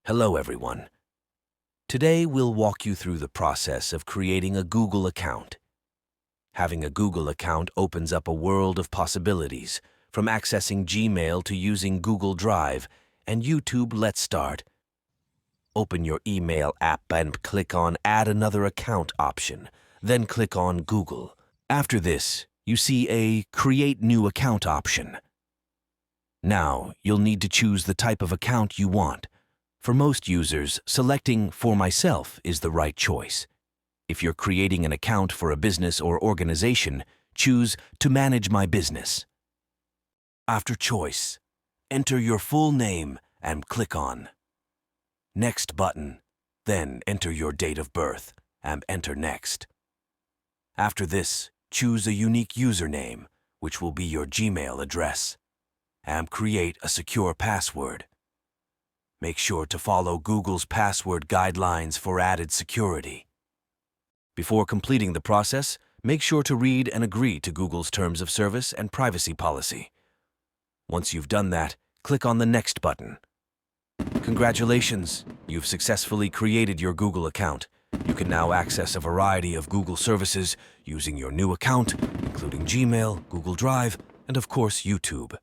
Hello, everyone. Today, we'll walk you through the process of creating a Google account. Having a Google account opens up a world of possibilities, from accessing Gmail to using Google Drive and YouTube. Let's start. Open your email app and click on Add Another Account option, then click on Google. After this, you see a Create New Account option. Now, you'll need to choose the type of account you want. For most users, selecting For Myself is the right choice. If you're creating an account for a business or organization, choose To Manage My Business. After choice, enter your full name and click on Next button. Then enter your date of birth and enter Next. After this, choose a unique username, which will be your Gmail address, and create a secure password. Make sure to follow Google's password guidelines for added security. Before completing the process, make sure to read and agree to Google's terms of service and privacy policy. Once you've done that, click on the Next button. Congratulations! You've successfully created your Google account. You can now access a variety of Google services using your new account, including Gmail, Google Drive, and of course YouTube.